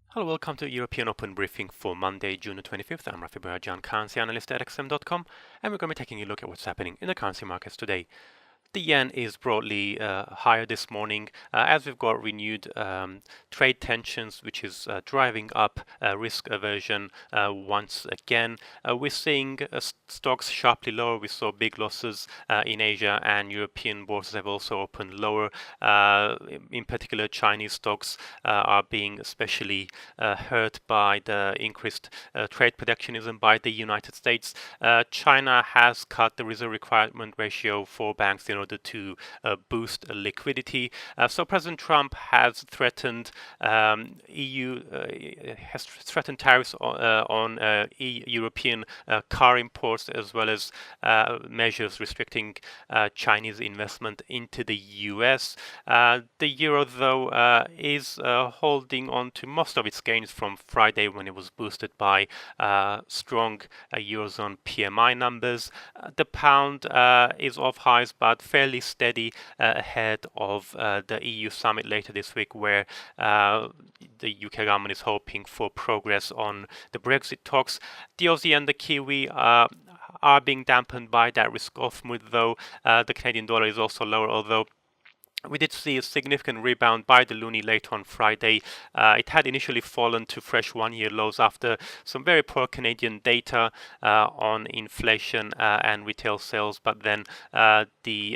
Hello, welcome to European Open Briefing for Monday, June the 25th. I'm Rafi Barajan, currency analyst at XM.com, and we're going to be taking a look at what's happening in the currency markets today. The yen is broadly higher this morning as we've got renewed trade tensions, which is driving up risk aversion once again. We're seeing stocks sharply lower. We saw big losses in Asia, and European bourses have also opened lower. In particular, Chinese stocks are being especially hurt by the increased trade protectionism by the United States. China has cut the reserve requirement ratio for banks in order to boost liquidity. So President Trump has threatened has threatened tariffs on European car imports, as well as measures restricting Chinese investment into the US. The euro, though, is holding on to most of its gains from Friday, when it was boosted by strong Eurozone PMI numbers. The pound is off highs, but fairly steady ahead of the EU summit later this week, where the UK government is hoping for progress on the Brexit talks. The Aussie and the Kiwi are being dampened by that risk-off mood, though. The Canadian dollar is also lower, although we did see a significant rebound by the loonie late on Friday. It had initially fallen to fresh one-year lows after some very poor Canadian data on inflation and retail sales, but then we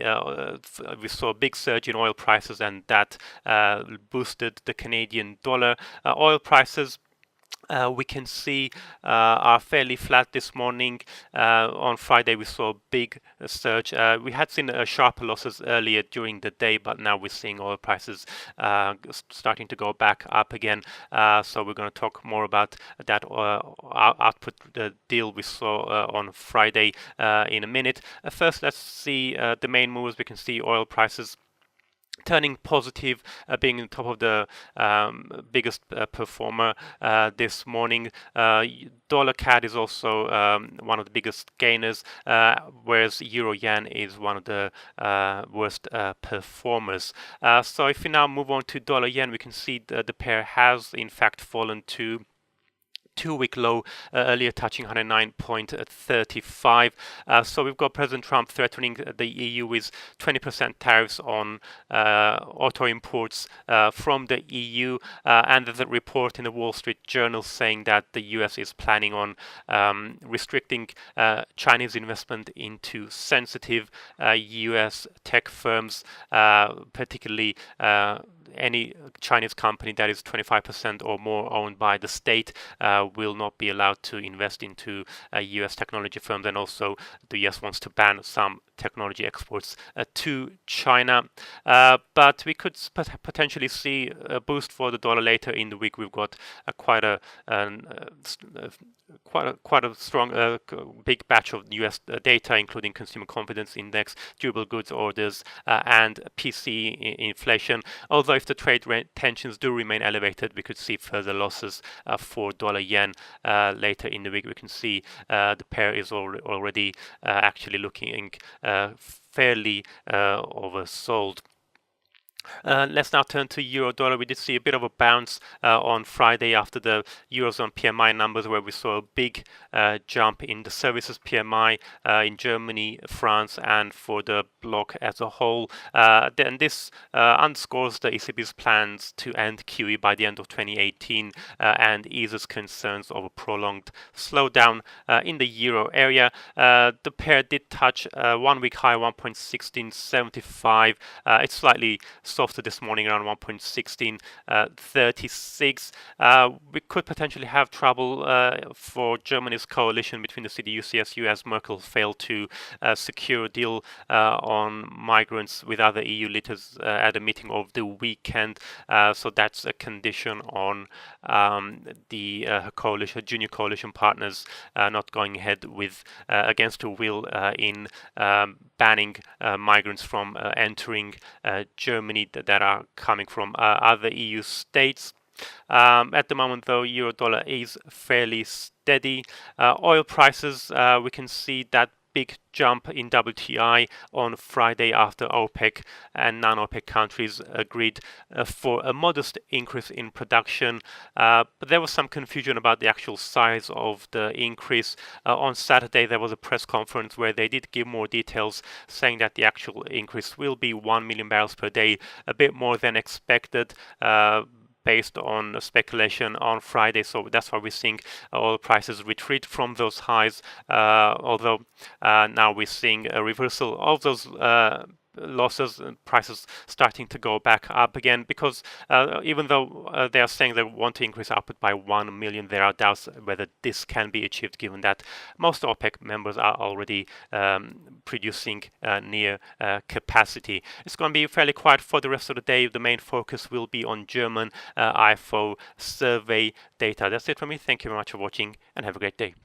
saw a big surge in oil prices, and that boosted the Canadian dollar. Oil prices, we can see are fairly flat this morning. On Friday we saw a big surge. We had seen sharper losses earlier during the day, but now we're seeing oil prices starting to go back up again. So we're going to talk more about that output deal we saw on Friday in a minute. First, let's see the main moves. We can see oil prices turning positive, being on top of the biggest performer this morning. Dollar CAD is also one of the biggest gainers, whereas Euro Yen is one of the worst performers. So if we now move on to Dollar Yen, we can see the pair has in fact fallen to two-week low earlier, touching 109.35. So we've got President Trump threatening the EU with 20% tariffs on auto imports from the EU, and there's a report in the Wall Street Journal saying that the US is planning on restricting Chinese investment into sensitive US tech firms, particularly any Chinese company that is 25% or more owned by the state will not be allowed to invest into US technology firms, and also the US wants to ban some technology exports to China. But we could potentially see a boost for the dollar later in the week. We've got quite a strong big batch of US data, including consumer confidence index, durable goods orders, and PCE inflation. Although if the trade tensions do remain elevated, we could see further losses for dollar yen later in the week. We can see the pair is already actually looking fairly oversold. Let's now turn to euro dollar. We did see a bit of a bounce on Friday after the Eurozone PMI numbers, where we saw a big jump in the services PMI in Germany, France, and for the bloc as a whole. Then this underscores the ECB's plans to end QE by the end of 2018 and eases concerns of a prolonged slowdown in the euro area. The pair did touch 1 week high, 1.1675. It's slightly softer this morning, around 1.1636. We could potentially have trouble for Germany's coalition between the CDU, CSU, as Merkel failed to secure a deal on migrants with other EU leaders at a meeting over the weekend. So that's a condition on the coalition, junior coalition partners not going ahead with against her will in banning migrants from entering Germany that are coming from other EU states. At the moment, though, euro dollar is fairly steady. Oil prices, we can see that big jump in WTI on Friday after OPEC and non-OPEC countries agreed for a modest increase in production. But there was some confusion about the actual size of the increase. On Saturday, there was a press conference where they did give more details, saying that the actual increase will be 1 million barrels per day, a bit more than expected. Based on speculation on Friday, so that's why we're seeing oil prices retreat from those highs. Although now we're seeing a reversal of those losses and prices starting to go back up again, because even though they are saying they want to increase output by 1 million, there are doubts whether this can be achieved, given that most OPEC members are already producing near capacity. It's going to be fairly quiet for the rest of the day. The main focus will be on German IFO survey data. That's it from me. Thank you very much for watching and have a great day.